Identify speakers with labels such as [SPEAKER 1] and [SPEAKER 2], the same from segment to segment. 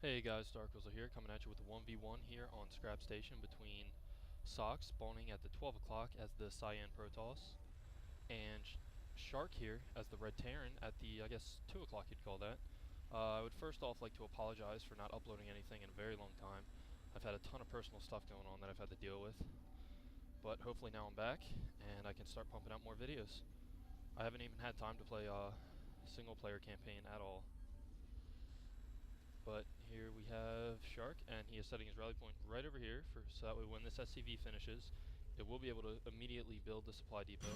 [SPEAKER 1] Hey guys, Darkwizzle here, coming at you with a 1v1 here on Scrap Station between Socke spawning at the 12 o'clock as the Cyan Protoss, and Shark here as the Red Terran at the, I guess, 2 o'clock you'd call that. I would first off like to apologize for not uploading anything in a very long time. I've had a ton of personal stuff going on that I've had to deal with, but hopefully now I'm back, and I can start pumping out more videos. I haven't even had time to play a single player campaign at all. But here we have Shark, and he is setting his rally point right over here, so that way when this SCV finishes, it will be able to immediately build the supply depot.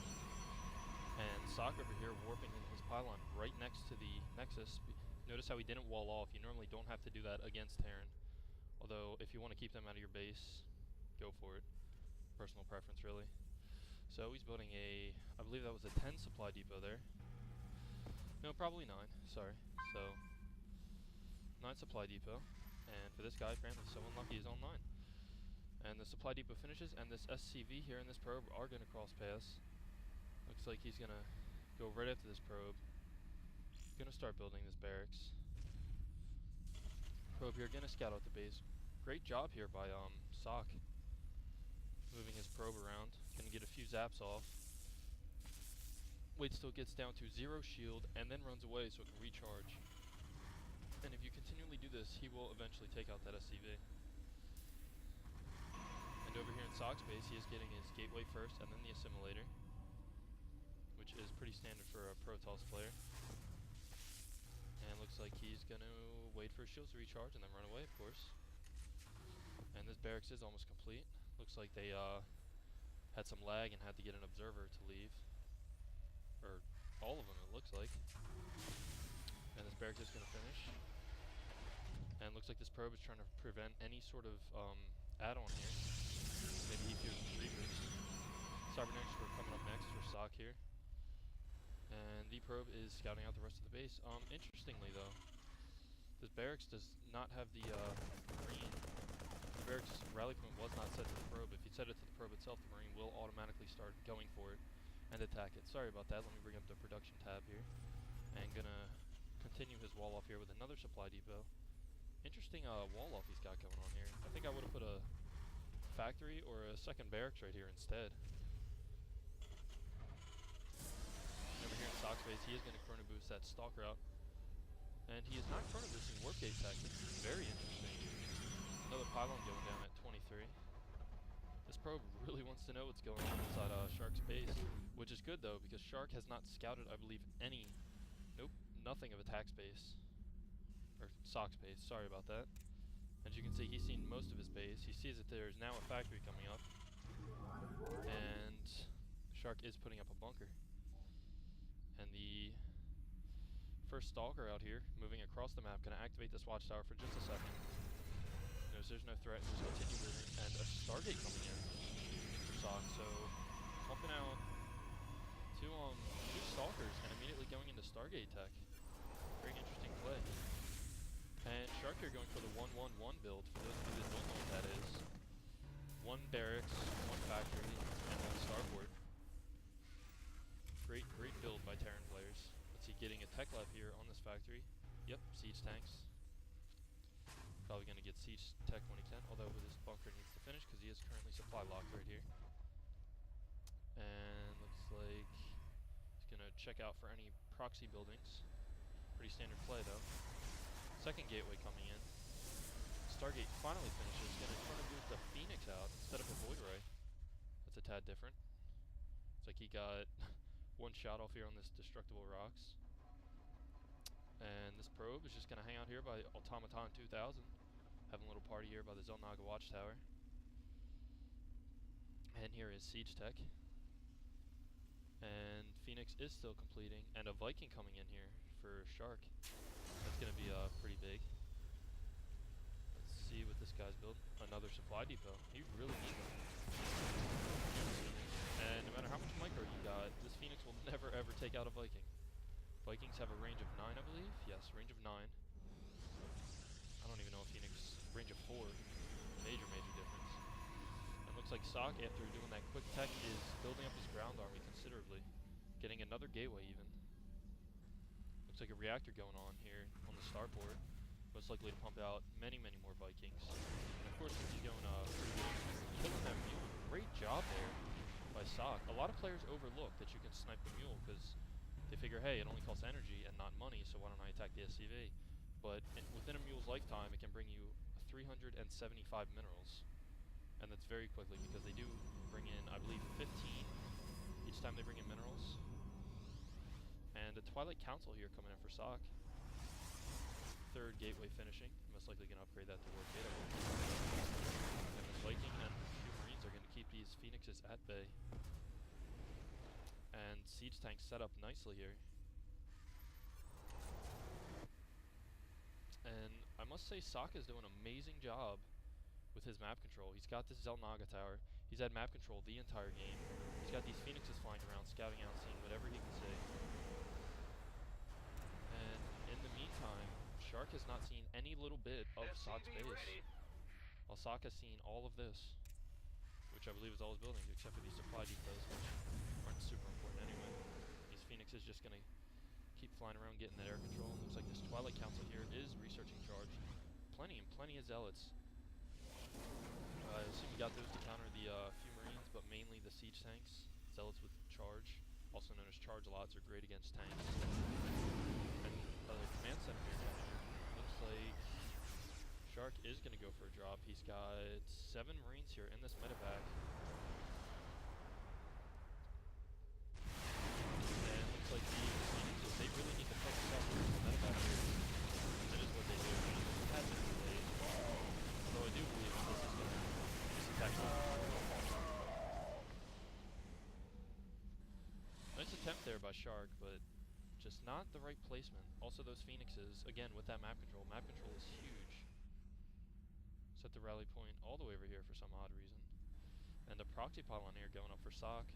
[SPEAKER 1] And Socke over here warping in his pylon right next to the Nexus. Notice how he didn't wall off. You normally don't have to do that against Terran. Although, if you want to keep them out of your base, go for it. Personal preference, really. So he's building a, I believe that was a 10 supply depot there. No, probably 9, sorry. So 9 supply depot, and for this guy, apparently so unlucky he's on 9. And the supply depot finishes, and this SCV here and this probe are going to cross paths. Looks like he's going to go right after this probe. Going to start building this barracks. Probe here, going to scout out the base. Great job here by Socke, moving his probe around. Going to get a few zaps off. Wait till it gets down to 0 shield, and then runs away so it can recharge. And if you continually do this, he will eventually take out that SCV. And over here in Socke's base, he is getting his gateway first and then the assimilator, which is pretty standard for a Protoss player. And looks like he's going to wait for his shields to recharge and then run away, of course. And this barracks is almost complete. Looks like they had some lag and had to get an observer to leave. Or all of them, it looks like. And this barracks is going to finish. And looks like this probe is trying to prevent any sort of add-on here. Maybe he fears the Reapers. Cybernetics were coming up next for Socke here. And the probe is scouting out the rest of the base. Interestingly though, this barracks does not have the Marine. The barracks rally point was not set to the probe. If you set it to the probe itself, the Marine will automatically start going for it and attack it. Sorry about that. Let me bring up the production tab here. And gonna continue his wall off here with another supply depot. Interesting wall off he's got going on here. I think I would have put a factory or a second barracks right here instead. And over here in Socke's base, he is going to chrono boost that stalker out. And he is not chrono boosting warp gate tech. This is very interesting. Another pylon going down at 23. This probe really wants to know what's going on inside Shark's base, which is good though, because Shark has not scouted, I believe, nothing of attack space. Or Socke's base, sorry about that. As you can see, he's seen most of his base. He sees that there's now a factory coming up. And Shark is putting up a bunker. And the first stalker out here, moving across the map, going to activate this watchtower for just a second. Notice there's no threat, just continue moving. And a Stargate coming in for Socke, so pumping out two stalkers and immediately going into Stargate tech. Very interesting play. And Shark here going for the 1-1-1 build, for those of you that don't know what that is. 1 barracks, 1 factory, and 1 starport. Great build by Terran players. Let's see, getting a tech lab here on this factory. Yep, siege tanks. Probably going to get siege tech when he can, although this bunker needs to finish because he is currently supply locked right here. And looks like he's going to check out for any proxy buildings. Pretty standard play though. Second gateway coming in. Stargate finally finishes. Going to try to boost the Phoenix out instead of a Void Ray. That's a tad different. It's like he got one shot off here on this destructible rocks. And this probe is just going to hang out here by Automaton 2000. Having a little party here by the Zelnaga Watchtower. And here is Siege Tech. And Phoenix is still completing. And a Viking coming in here for Shark. That's going to be pretty big. Let's see what this guy's building. Another supply depot. You really need them. And no matter how much micro you got, this Phoenix will never ever take out a Viking. Vikings have a range of 9, I believe. Yes, range of 9. I don't even know if Phoenix... range of 4. Major difference. And looks like Socke, after doing that quick tech, is building up his ground army considerably. Getting another gateway even. Looks like a reactor going on here on the starport. most likely to pump out many, many more Vikings. And of course, since he's going pretty good, killing that mule. Great job there by Socke. A lot of players overlook that you can snipe the mule because they figure, hey, it only costs energy and not money, so why don't I attack the SCV? But within a mule's lifetime, it can bring you 375 minerals. And that's very quickly because they do bring in, I believe, 15 each time they bring in minerals. And the Twilight Council here coming in for Socke. Third gateway finishing. Most likely going to upgrade that to Warp Gate. And this Viking and a few Marines are going to keep these Phoenixes at bay. And siege tanks set up nicely here. And I must say Socke is doing an amazing job with his map control. He's got this Zelnaga tower. He's had map control the entire game. He's got these Phoenixes flying around, scouting out, seeing whatever he can see. And in the meantime, Shark has not seen any little bit of Socke's base, while Socke has seen all of this, which I believe is all his buildings, except for these supply depots, which aren't super important anyway. These Phoenixes just going to keep flying around, getting that air control. And looks like this Twilight Council here is researching charge. Plenty and plenty of zealots. I assume you got those to counter the few Marines, but mainly the siege tanks. Zealots with charge, also known as charge lots, are great against tanks. And the command center here looks like Shark is going to go for a drop. He's got 7 Marines here in this medevac. And it looks like the Phoenixes, they really need to focus up on the medevac here. That is what they do. It has been delayed. Although I do believe that this is going to attack. Nice attempt there by Shark, but just not the right placement. Also those Phoenixes, again with that map control. Map control is huge. Set the rally point all the way over here for some odd reason. And the proxy pylon here going up for Socke.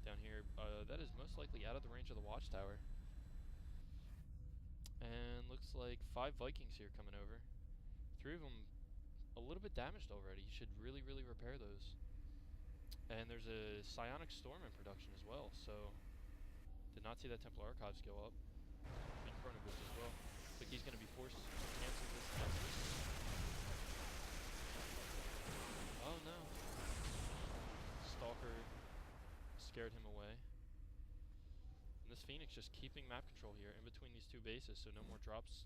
[SPEAKER 1] Down here, that is most likely out of the range of the watchtower. And looks like 5 Vikings here coming over. 3 of them a little bit damaged already. You should really, really repair those. And there's a Psionic Storm in production as well, so did not see that Templar Archives go up. And Chrono Boost as well. Looks like he's going to be forced to cancel this Texas. Oh no. Stalker scared him away. And this Phoenix just keeping map control here in between these 2 bases, so no more drops